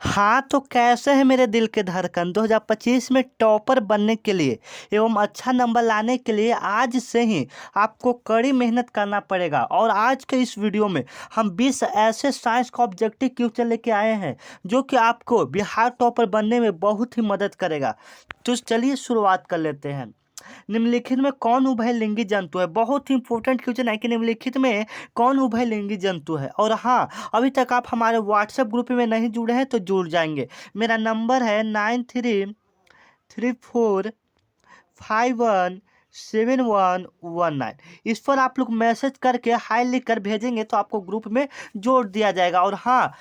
हाँ, तो कैसे है मेरे दिल के धड़कन 2025 में टॉपर बनने के लिए एवं अच्छा नंबर लाने के लिए आज से ही आपको कड़ी मेहनत करना पड़ेगा। और आज के इस वीडियो में हम 20 ऐसे साइंस का ऑब्जेक्टिव क्वेश्चन लेके आए हैं जो कि आपको बिहार टॉपर बनने में बहुत ही मदद करेगा। तो चलिए शुरुआत कर लेते हैं। निम्नलिखित में कौन उभयलिंगी जंतु है? बहुत ही इंपॉर्टेंट क्वेश्चन है कि निम्नलिखित में कौन उभयलिंगी जंतु है। और हाँ, अभी तक आप हमारे व्हाट्सएप ग्रुप में नहीं जुड़े हैं तो जुड़ जाएंगे। मेरा नंबर है 9334517119। इस पर आप लोग मैसेज करके हाई लिख कर भेजेंगे तो आपको ग्रुप में जोड़ दिया जाएगा। और हाँ,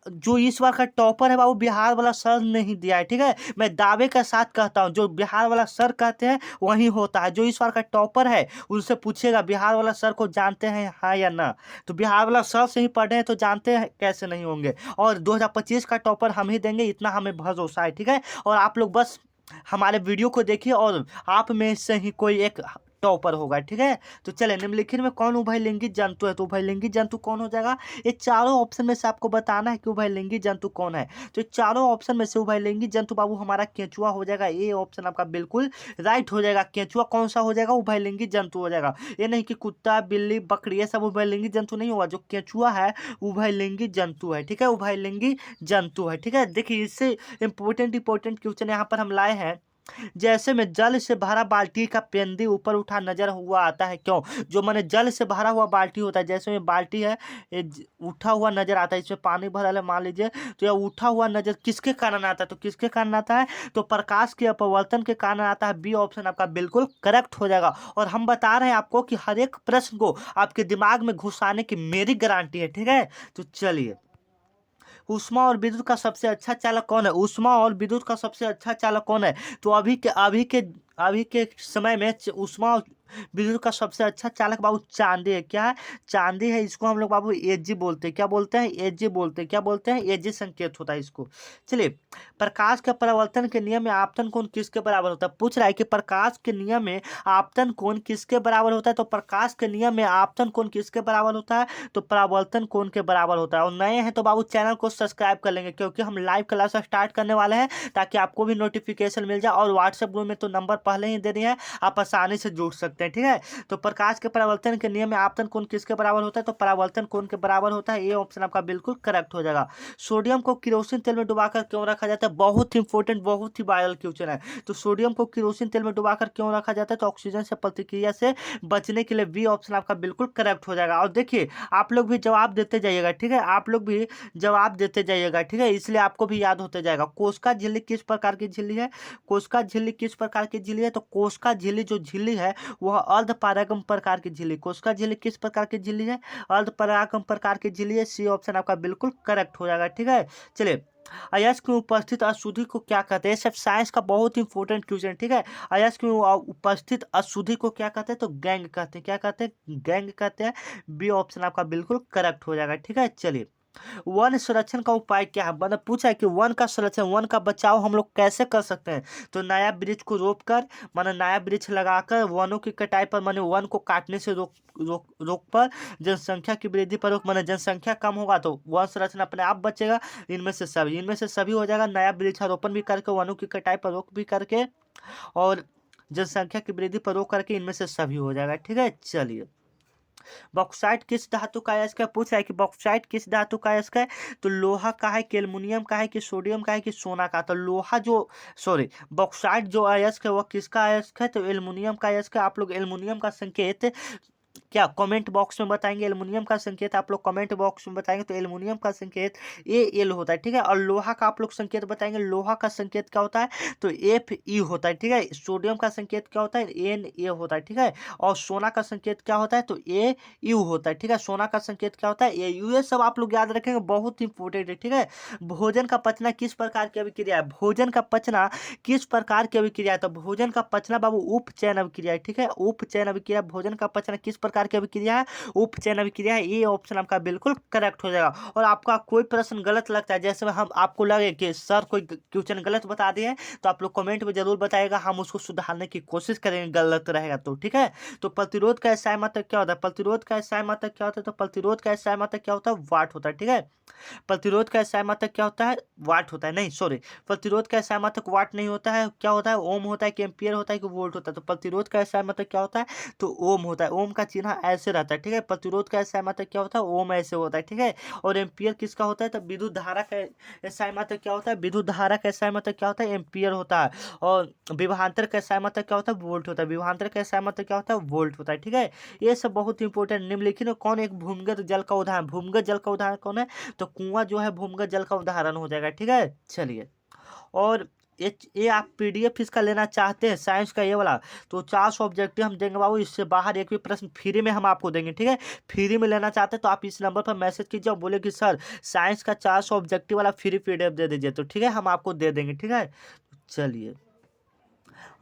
जो इस बार का टॉपर है बाबू बिहार वाला सर नहीं दिया है, ठीक है। मैं दावे के साथ कहता हूँ जो बिहार वाला सर कहते हैं वही होता है। जो इस बार का टॉपर है उनसे पूछिएगा बिहार वाला सर को जानते हैं हाँ या ना। तो बिहार वाला सर से ही पढ़े हैं तो जानते हैं, कैसे नहीं होंगे। और 2025 का टॉपर हम ही देंगे, इतना हमें भरोसा है, ठीक है। और आप लोग बस हमारे वीडियो को देखिए और आप में से ही कोई एक टॉपर होगा, ठीक है। तो चले, निम्नलिखित में कौन उभयलिंगी जंतु है? तो उभयलिंगी जंतु कौन हो जाएगा? ये चारों ऑप्शन में से आपको बताना है कि उभयलिंगी जंतु कौन है। तो चारों ऑप्शन में से उभयलिंगी जंतु बाबू हमारा केंचुआ हो जाएगा। ये ऑप्शन आपका बिल्कुल राइट हो जाएगा। केंचुआ कौन सा हो जाएगा? उभयलिंगी जंतु हो जाएगा। ये नहीं कि कुत्ता बिल्ली बकरी ये सब उभयलिंगी जंतु नहीं होगा। जो केंचुआ है उभयलिंगी जंतु है, ठीक है। उभयलिंगी जंतु है, ठीक है। देखिए, इससे इंपॉर्टेंट क्वेश्चन यहाँ पर हम लाए हैं। जैसे में जल से भरा बाल्टी का पेंदी ऊपर उठा नजर हुआ आता है, क्यों? जो मैंने जल से भरा हुआ बाल्टी होता है, जैसे में बाल्टी है, उठा हुआ नजर आता है, इसमें पानी भरा है मान लीजिए, तो यह उठा हुआ नजर किसके कारण आता है? तो किसके कारण आता है? तो प्रकाश के अपवर्तन के कारण आता है। बी ऑप्शन आपका बिल्कुल करेक्ट हो जाएगा। और हम बता रहे हैं आपको कि हर एक प्रश्न को आपके दिमाग में घुसाने की मेरी गारंटी है, ठीक है। तो चलिए, ऊष्मा और विद्युत का सबसे अच्छा चालक कौन है? ऊष्मा और विद्युत का सबसे अच्छा चालक कौन है? तो अभी के समय में ऊष्मा और विद्युत का सबसे अच्छा चालक बाबू चांदी है। क्या है? चांदी है। इसको हम लोग बाबू एजी बोलते हैं। क्या बोलते हैं? एजी बोलते हैं। क्या बोलते हैं? एजी संकेत होता है इसको। चलिए, प्रकाश के परावर्तन के नियम में आपतन कोण किसके बराबर होता है? पूछ रहा है कि प्रकाश के नियम में आपतन कोण किसके बराबर होता है। तो प्रकाश के नियम में आपतन कोण किसके बराबर होता है? तो परावर्तन कोण के बराबर होता है। और नए हैं तो बाबू चैनल को सब्सक्राइब कर लेंगे, क्योंकि हम लाइव क्लास स्टार्ट करने वाले हैं, ताकि आपको भी नोटिफिकेशन मिल जाए। और व्हाट्सएप ग्रुप में तो नंबर पहले ही दे दिए हैं, आप आसानी से जुड़ सकते हैं, ठीक है। तो प्रकाश के परावर्तन के नियम में आपतन कोण किसके बराबर होता है? तो परावर्तन कोण के बराबर होता है। ये ऑप्शन आपका बिल्कुल करेक्ट हो जाएगा। सोडियम को किरोसिन तेल में डुबाकर क्यों रखा जाता है? बहुत इंपॉर्टेंट, बहुत ही वायरल क्वेश्चन है। तो सोडियम को किरोसिन तेल में डुबाकर क्यों रखा जाता है? तो ऑक्सीजन से प्रतिक्रिया से बचने के लिए। बी ऑप्शन आपका बिल्कुल करेक्ट हो जाएगा। और देखिए, आप लोग भी जवाब देते जाइएगा, ठीक है। आप लोग भी जवाब देते जाइएगा, ठीक है, इसलिए आपको भी याद होते जाएगा। कोशिका झिल्ली किस प्रकार की झिल्ली है? कोशिका झिल्ली किस प्रकार की झिल्ली है? तो कोशिका झिल्ली जो झिल्ली है वह अर्धपरागम प्रकार की झिल्ली। कोशिका झिल्ली किस प्रकार की झिल्ली है? अर्धपरागम प्रकार की झिल्ली है। सी ऑप्शन आपका बिल्कुल करेक्ट हो जाएगा, ठीक है। चलिए, अयस्क में उपस्थित अशुद्धि को क्या कहते हैं? ये सब साइंस का बहुत इंपॉर्टेंट क्वेश्चन, ठीक है। अयस्क में उपस्थित अशुद्धि को क्या कहते हैं? तो गैंग कहते हैं। क्या कहते हैं? गैंग कहते हैं। बी ऑप्शन आपका बिल्कुल करेक्ट हो जाएगा, ठीक है। चलिए, वन संरक्षण का उपाय क्या है? मतलब पूछा है कि वन का संरक्षण, वन का बचाव हम लोग कैसे कर सकते हैं? तो नया वृक्ष को रोप कर, माने नया वृक्ष लगाकर, वनों की कटाई पर, माने वन को काटने से रोक पर, जनसंख्या की वृद्धि पर रोक, माने जनसंख्या कम होगा तो वन संरक्षण अपने आप बचेगा। इनमें से सभी हो जाएगा। नया वृक्षारोपण भी करके, वनों की कटाई पर रोक भी करके, और जनसंख्या की वृद्धि पर रोक करके, इनमें से सभी हो जाएगा, ठीक है। चलिए, बॉक्साइट किस धातु का अयस्क है? पूछ रहा है कि बॉक्साइट किस धातु का अयस्क है? तो लोहा का है कि एल्युमिनियम का है कि सोडियम का है कि सोना का? तो लोहा जो, सॉरी, बॉक्साइट जो अयस्क है वह किसका अयस्क है? तो एल्युमिनियम का अयस्क है। आप लोग एल्युमिनियम का संकेत क्या कमेंट बॉक्स में बताएंगे? एल्युमिनियम का संकेत आप लोग कमेंट बॉक्स में बताएंगे। तो एल्युमिनियम का संकेत एल होता है, ठीक है। और लोहा का आप लोग संकेत बताएंगे। लोहा का संकेत क्या होता है? तो Fe होता है, ठीक है। सोडियम का संकेत क्या होता है? Na होता है, ठीक है। और सोना का संकेत क्या होता है? तो Au होता है, ठीक है। सोना का संकेत क्या होता है? Au। ये सब आप लोग याद रखेंगे, बहुत इंपॉर्टेंट है, ठीक है। भोजन का पचना किस प्रकार की अभिक्रिया है? भोजन का पचना किस प्रकार की अभिक्रिया है? तो भोजन का पचना बाबू उपचयन अभिक्रिया है, ठीक है। उपचयन अभिक्रिया, भोजन का पचना किस प्रकार प्रकार की अभिक्रिया है, उपचयन अभिक्रिया है, ये ऑप्शन आपका बिल्कुल करेक्ट हो जाएगा। और आपका कोई प्रश्न गलत लगता है, जैसे हम आपको लगे कि सर कोई क्वेश्चन गलत बता दिए हैं, तो आप लोग कमेंट में जरूर बताइएगा, हम उसको सुधारने की कोशिश करेंगे गलत रहेगा तो, ठीक है। तो प्रतिरोध का SI मात्रक क्या होता है, प्रतिरोध का SI मात्रक क्या होता है, तो प्रतिरोध का SI मात्रक क्या होता है, वाट होता है, ठीक है। प्रतिरोध का SI मात्रक क्या होता है, वाट होता है, नहीं सॉरी, प्रतिरोध का SI मात्रक वाट नहीं होता है, क्या होता है, ओम होता है कि एम्पियर होता है कि वोल्ट होता है। तो प्रतिरोध का SI मात्रक क्या होता है, तो ओम होता है, ओम का चिन्ह ऐसे रहता है, ठीक है। प्रतिरोध का SI मात्रक क्या होता है, ओम ऐसे होता है, ठीक है। और एम्पियर किसका होता है, तो विद्युत धारा का SI मात्रक क्या होता है, विद्युत धारा का SI मात्रक क्या होता है, एम्पियर होता है। और विभवांतर का SI मात्रक क्या होता है, वोल्ट होता है, विभवांतर का SI मात्रक क्या होता है, वोल्ट होता है, ठीक है। ये सब बहुत इंपॉर्टेंट। निम्नलिखित में कौन एक भूमिगत जल का उदाहरण, भूमिगत जल का उदाहरण कौन है, तो कुआं जो है भूमिगत जल का उदाहरण हो जाएगा, ठीक है। चलिए, और ये आप PDF इसका लेना चाहते हैं साइंस का ये वाला, तो 400 ऑब्जेक्टिव हम देंगे बाबू, इससे बाहर एक भी प्रश्न फ्री में हम आपको देंगे, ठीक है। फ्री में लेना चाहते हैं तो आप इस नंबर पर मैसेज कीजिए और बोले कि सर साइंस का 400 ऑब्जेक्टिव वाला फ्री PDF दे दीजिए, तो ठीक है हम आपको दे देंगे, ठीक है। चलिए,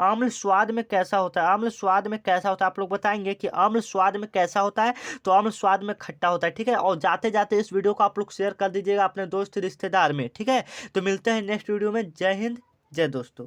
अम्ल स्वाद में कैसा होता है, अम्ल स्वाद में कैसा होता है, आप लोग बताएंगे कि अम्ल स्वाद में कैसा होता है, तो अम्ल स्वाद में खट्टा होता है, ठीक है। और जाते जाते इस वीडियो को आप लोग शेयर कर दीजिएगा अपने दोस्त रिश्तेदार में, ठीक है। तो मिलते हैं नेक्स्ट वीडियो में। जय हिंद, जय दोस्तों।